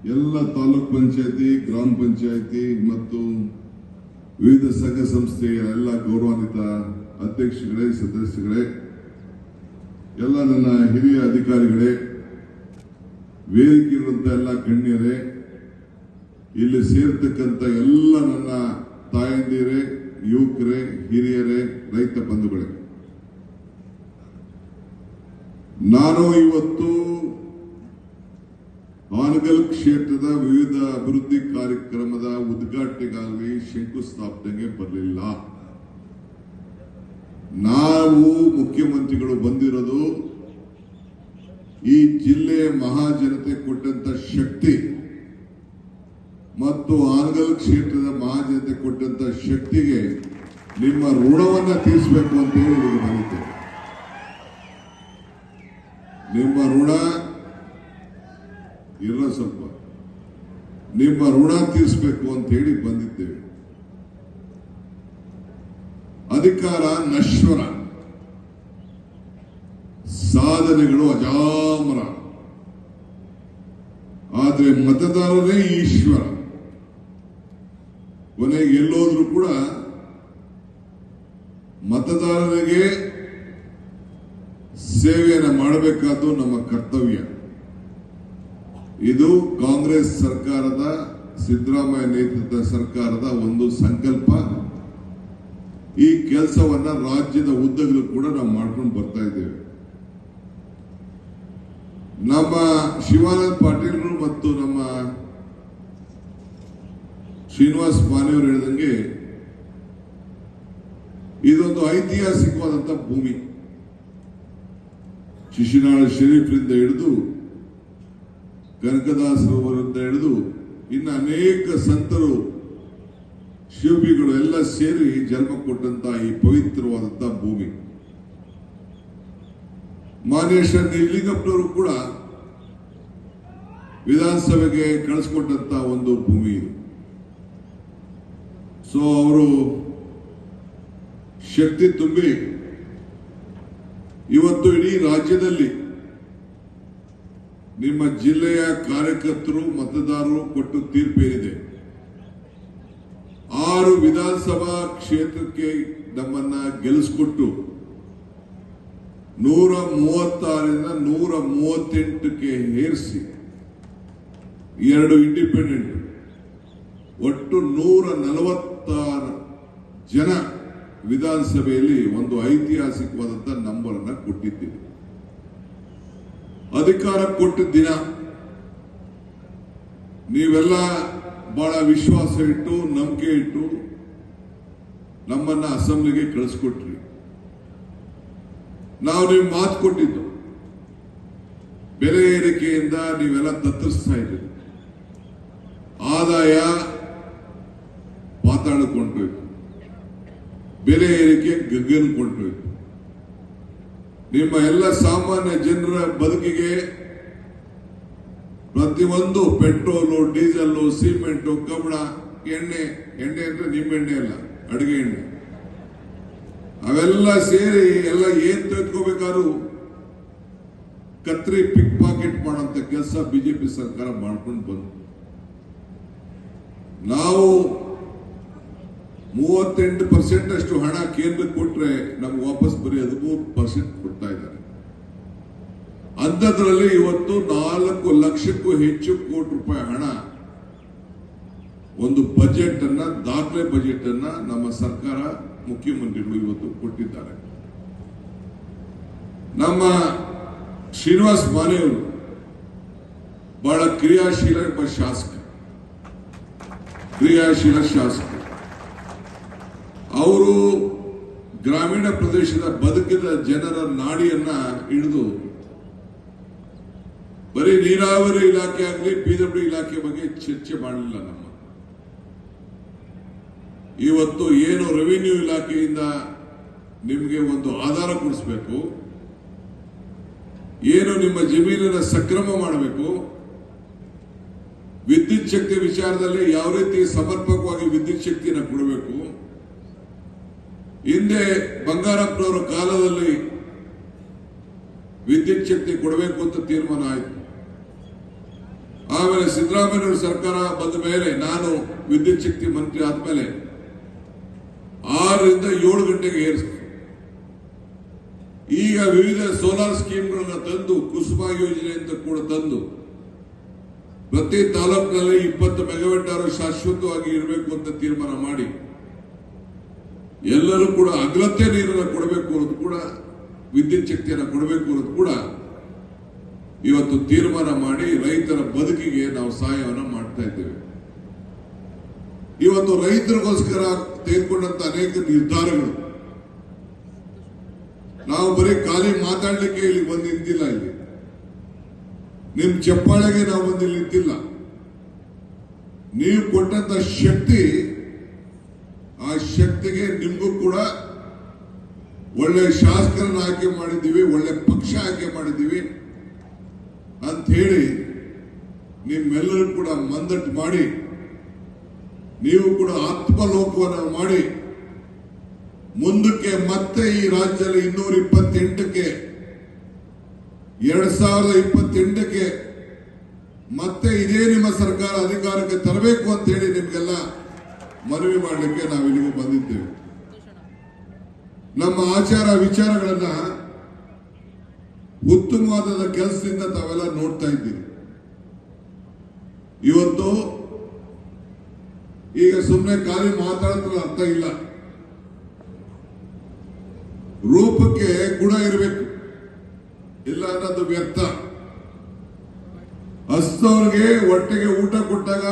ಎಲ್ಲ ತಾಲೂಕ್ ಪಂಚಾಯತಿ, ಗ್ರಾಮ ಪಂಚಾಯತಿ ಮತ್ತು ವಿವಿಧ ಸಂಘ ಸಂಸ್ಥೆಯ ಎಲ್ಲ ಗೌರವಾನ್ವಿತ ಅಧ್ಯಕ್ಷಗಳೇ, ಸದಸ್ಯಗಳೇ, ಎಲ್ಲ ನನ್ನ ಹಿರಿಯ ಅಧಿಕಾರಿಗಳೇ, ವೇದಿಕೆ ಇರುವಂತ ಎಲ್ಲ ಗಣ್ಯರೇ, ಇಲ್ಲಿ ಸೇರ್ತಕ್ಕಂಥ ಎಲ್ಲ ನನ್ನ ತಾಯಂದಿರೇ, ಯುವಕರೇ, ಹಿರಿಯರೇ, ರೈತ ಬಂಧುಗಳೇ, ನಾನು ಇವತ್ತು ಹಾನಗಲ್ ಕ್ಷೇತ್ರದ ವಿವಿಧ ಅಭಿವೃದ್ಧಿ ಕಾರ್ಯಕ್ರಮದ ಉದ್ಘಾಟನೆಗಾಗಿ ಶಂಕುಸ್ಥಾಪನೆಗೆ ಬರಲಿಲ್ಲ. ನಾವು ಮುಖ್ಯಮಂತ್ರಿಗಳು ಬಂದಿರೋದು ಈ ಜಿಲ್ಲೆಯ ಮಹಾಜನತೆ ಕೊಟ್ಟಂತ ಶಕ್ತಿ ಮತ್ತು ಹಾನಗಲ್ ಕ್ಷೇತ್ರದ ಮಹಾಜನತೆ ಕೊಟ್ಟಂತ ಶಕ್ತಿಗೆ ನಿಮ್ಮ ಋಣವನ್ನ ತೀರಿಸಬೇಕು ಅಂತ ಹೇಳಿ ಇಲ್ಲಿಗೆ ಬಂದಿದ್ದೇವೆ. ನಿಮ್ಮ ಋಣ ಸ್ವಲ್ಪ ನಿಮ್ಮ ಋಣ ತೀರಿಸಬೇಕು ಅಂತ ಹೇಳಿ ಬಂದಿದ್ದೇವೆ. ಅಧಿಕಾರ ನಶ್ವರ, ಸಾಧನೆಗಳು ಅಜಾಮರ, ಆದ್ರೆ ಮತದಾರರೇ ಈಶ್ವರ. ಕೊನೆಗೆ ಎಲ್ಲೋದ್ರೂ ಕೂಡ ಮತದಾರರಿಗೆ ಸೇವೆಯನ್ನು ಮಾಡಬೇಕಾದ್ದು ನಮ್ಮ ಕರ್ತವ್ಯ. ಇದು ಕಾಂಗ್ರೆಸ್ ಸರ್ಕಾರದ, ಸಿದ್ದರಾಮಯ್ಯ ನೇತೃತ್ವದ ಸರ್ಕಾರದ ಒಂದು ಸಂಕಲ್ಪ. ಈ ಕೆಲಸವನ್ನ ರಾಜ್ಯದ ಉದ್ದಗಲೂ ಕೂಡ ನಾವು ಮಾಡ್ಕೊಂಡು ಬರ್ತಾ ಇದ್ದೇವೆ. ನಮ್ಮ ಶಿವಾನಂದ ಪಾಟೀಲ್ರು ಮತ್ತು ನಮ್ಮ ಶ್ರೀನಿವಾಸ್ ಮಾನೆಯವರು ಹೇಳಿದಂಗೆ ಇದೊಂದು ಐತಿಹಾಸಿಕವಾದಂತಹ ಭೂಮಿ. ಶಿಶುನಾಳ ಶರೀಫ್ರಿಂದ ಹಿಡಿದು ಕನಕದಾಸರವರಿಂದ ಹಿಡಿದು ಇನ್ನು ಅನೇಕ ಸಂತರು, ಶಿವಬಿಗಳು ಎಲ್ಲ ಸೇರಿ ಜನ್ಮ ಕೊಟ್ಟಂತಹ ಈ ಪವಿತ್ರವಾದಂತಹ ಭೂಮಿ. ಮಾನ್ಯ ಶ್ರೀ ನಿಜಲಿಂಗಪ್ಪನವರು ಕೂಡ ವಿಧಾನಸಭೆಗೆ ಕಳಿಸ್ಕೊಟ್ಟಂತ ಒಂದು ಭೂಮಿ ಇದು. ಸೊ ಅವರು ಶಕ್ತಿ ತುಂಬಿ ಇವತ್ತು ಇಡೀ ರಾಜ್ಯದಲ್ಲಿ ನಿಮ್ಮ ಜಿಲ್ಲೆಯ ಕಾರ್ಯಕರ್ತರು, ಮತದಾರರು ಕೊಟ್ಟು ತೀರ್ಪೇನಿದೆ. 6 ವಿಧಾನಸಭಾ ಕ್ಷೇತ್ರಕ್ಕೆ ನಮ್ಮನ್ನ ಗೆಲ್ಲಿಸಿಕೊಟ್ಟು 136ರಿಂದ 138ಕ್ಕೆ ಏರಿಸಿ 2 ಇಂಡಿಪೆಂಡೆಂಟ್, ಒಟ್ಟು 146 ಜನ ವಿಧಾನಸಭೆಯಲ್ಲಿ ಒಂದು ಐತಿಹಾಸಿಕವಾದಂತಹ ನಂಬರ್ ಅನ್ನ ಕೊಟ್ಟಿದ್ದೀವಿ. ಅಧಿಕಾರ ಕೊಟ್ಟ ದಿನ ನೀವೆಲ್ಲ ಬಹಳ ವಿಶ್ವಾಸ ಇಟ್ಟು, ನಂಬಿಕೆ ಇಟ್ಟು ನಮ್ಮನ್ನ ಅಸೆಂಬ್ಲಿಗೆ ಕಳಿಸ್ಕೊಟ್ರಿ. ನಾವು ನೀವು ಮಾತು ಕೊಟ್ಟಿದ್ದು, ಬೆಲೆ ಏರಿಕೆಯಿಂದ ನೀವೆಲ್ಲ ತತ್ತರಿಸ್ತಾ ಇದ್ದೀರಿ. ಆದಾಯ ಪಾತಾಳಕೊಂಡೋಯ್ತು, ಬೆಲೆ ಏರಿಕೆ ಗಗನಕೊಂಡೋಯ್ತು. ನಿಮ್ಮ ಎಲ್ಲ ಸಾಮಾನ್ಯ ಜನರ ಬದುಕಿಗೆ ಪ್ರತಿಯೊಂದು ಪೆಟ್ರೋಲು, ಡೀಸೆಲ್, ಸಿಮೆಂಟು, ಕಬ್ಬಣ, ಎಣ್ಣೆ ಅಂದ್ರೆ ನಿಮ್ಮೆಣ್ಣೆ ಅಲ್ಲ, ಅಡುಗೆ ಎಣ್ಣೆ, ಅವೆಲ್ಲ ಸೇರಿ ಎಲ್ಲ ಏನ್ ತೆಗೆದುಕೋಬೇಕಾದ್ರೂ ಕತ್ರಿ ಪಿಕ್ ಪಾಕೆಟ್ ಮಾಡೋಂಥ ಕೆಲಸ ಬಿಜೆಪಿ ಸರ್ಕಾರ ಮಾಡ್ಕೊಂಡು ಬಂತು. ನಾವು 38% ಅಷ್ಟು ಹಣ ಕೇಂದ್ರಕ್ಕೆ ಕೊಟ್ರೆ ನಮ್ಗೆ ವಾಪಸ್ ಬರೀ 13% ಕೊಡ್ತಾ ಇದ್ದಾರೆ. ಅಂಥದ್ರಲ್ಲಿ ಇವತ್ತು 4 ಲಕ್ಷಕ್ಕೂ ಹೆಚ್ಚು ಕೋಟಿ ರೂಪಾಯಿ ಹಣ ಒಂದು ಬಜೆಟ್ ಅನ್ನ, ದಾಖಲೆ ಬಜೆಟ್ ಅನ್ನ ನಮ್ಮ ಸರ್ಕಾರ, ಮುಖ್ಯಮಂತ್ರಿಗಳು ಇವತ್ತು ಕೊಟ್ಟಿದ್ದಾರೆ. ನಮ್ಮ ಶ್ರೀನಿವಾಸ್ ಮಾನೆಯವರು ಬಹಳ ಕ್ರಿಯಾಶೀಲ ಶಾಸಕ. ಅವರು ಗ್ರಾಮೀಣ ಪ್ರದೇಶದ ಬದುಕಿದ ಜನರ ನಾಡಿಯನ್ನ ಹಿಡಿದು ಬರೀ ನೀರಾವರಿ ಇಲಾಖೆ ಆಗಲಿ, ಪಿಡಬ್ಲ್ಯೂ ಇಲಾಖೆ ಬಗ್ಗೆ ಚರ್ಚೆ ಮಾಡಲಿಲ್ಲ. ನಮ್ಮ ಇವತ್ತು ಏನು ರೆವಿನ್ಯೂ ಇಲಾಖೆಯಿಂದ ನಿಮಗೆ ಒಂದು ಆಧಾರ ಕೊಡಿಸಬೇಕು, ಏನು ನಿಮ್ಮ ಜಮೀನಿನ ಸಕ್ರಮ ಮಾಡಬೇಕು, ವಿದ್ಯುತ್ ಶಕ್ತಿ ವಿಚಾರದಲ್ಲಿ ಯಾವ ರೀತಿ ಸಮರ್ಪಕವಾಗಿ ವಿದ್ಯುತ್ ಶಕ್ತಿಯನ್ನು ಕೊಡಬೇಕು. ಹಿಂದೆ ಬಂಗಾರಪ್ಪನವರ ಕಾಲದಲ್ಲಿ ವಿದ್ಯುತ್ ಶಕ್ತಿ ಕೊಡಬೇಕು ಅಂತ ತೀರ್ಮಾನ ಆಯಿತು. ಆಮೇಲೆ ಸಿದ್ದರಾಮಯ್ಯ ಸರ್ಕಾರ ಬಂದ ಮೇಲೆ ನಾನು ವಿದ್ಯುತ್ ಶಕ್ತಿ ಮಂತ್ರಿ ಆದ್ಮೇಲೆ 6 ರಿಂದ 7 ಗಂಟೆಗೆ ಏರಿಸಿದೆ. ಈಗ ವಿವಿಧ ಸೋಲಾರ್ ಸ್ಕೀಮ್ಗಳನ್ನ ತಂದು ಕುಸುಮ ಯೋಜನೆ ಅಂತ ಕೂಡ ತಂದು ಪ್ರತಿ ತಾಲೂಕಿನಲ್ಲಿ 20 ಮೆಗಾವ್ಯಾಟ್ ಅವರು ಶಾಶ್ವತವಾಗಿ ಇರಬೇಕು ಅಂತ ತೀರ್ಮಾನ ಮಾಡಿ ಎಲ್ಲರೂ ಕೂಡ ಅಗಲತ್ತೆ ನೀರನ್ನು ಕೊಡಬೇಕು ಅನ್ನೋದು ಕೂಡ ವಿದ್ಯುತ್ ಶಕ್ತಿಯನ್ನು ಕೊಡಬೇಕು ಅನ್ನೋದು ಕೂಡ ಇವತ್ತು ತೀರ್ಮಾನ ಮಾಡಿ ರೈತರ ಬದುಕಿಗೆ ನಾವು ಸಹಾಯವನ್ನು ಮಾಡ್ತಾ ಇದ್ದೇವೆ. ಇವತ್ತು ರೈತರಿಗೋಸ್ಕರ ತೆಗೆದುಕೊಂಡಂತ ಅನೇಕ ನಿರ್ಧಾರಗಳು ನಾವು ಬರೀ ಖಾಲಿ ಮಾತಾಡ್ಲಿಕ್ಕೆ ಇಲ್ಲಿ ಬಂದು ನಿಂತಿಲ್ಲ. ಇಲ್ಲಿ ನಿಮ್ ಚಪ್ಪಾಳೆಗೆ ನಾವು ಬಂದು ನಿಂತಿಲ್ಲ. ನೀವು ಕೊಟ್ಟಂತ ಶಕ್ತಿ, ಆ ಶಕ್ತಿಗೆ ನಿಮ್ಗೂ ಕೂಡ ಒಳ್ಳೆ ಶಾಸಕರನ್ನ ಆಯ್ಕೆ ಮಾಡಿದ್ದೀವಿ, ಒಳ್ಳೆ ಪಕ್ಷ ಆಯ್ಕೆ ಮಾಡಿದ್ದೀವಿ ಅಂತ ಹೇಳಿ ನಿಮ್ಮೆಲ್ಲರೂ ಕೂಡ ಮಂದಟ್ಟು ಮಾಡಿ ನೀವು ಕೂಡ ಆತ್ಮಲೋಕವನ್ನು ಮಾಡಿ ಮುಂದಕ್ಕೆ ಮತ್ತೆ ಈ ರಾಜ್ಯದಲ್ಲಿ 228ಕ್ಕೆ 2028ಕ್ಕೆ ಮತ್ತೆ ಇದೇ ನಿಮ್ಮ ಸರ್ಕಾರ ಅಧಿಕಾರಕ್ಕೆ ತರಬೇಕು ಅಂತ ಹೇಳಿ ನಿಮ್ಗೆಲ್ಲ ಮನವಿ ಮಾಡಲಿಕ್ಕೆ ನಾವು ಇಲ್ಲಿಗೆ ಬಂದಿದ್ದೇವೆ. ನಮ್ಮ ಆಚಾರ ವಿಚಾರಗಳನ್ನ ಉತ್ತಮವಾದ ಕೆಲಸದಿಂದ ತಾವೆಲ್ಲ ನೋಡ್ತಾ ಇದ್ದೀರಿ. ಇವತ್ತು ಈಗ ಸುಮ್ಮನೆ ಖಾಲಿ ಮಾತಾಡೋದ್ರ ಅರ್ಥ ಇಲ್ಲ. ರೂಪಕ್ಕೆ ಗುಣ ಇರಬೇಕು, ಇಲ್ಲ ಅನ್ನೋದು ವ್ಯರ್ಥ. ಹಸ್ತವ್ರಿಗೆ ಹೊಟ್ಟೆಗೆ ಊಟ ಕೊಟ್ಟಾಗ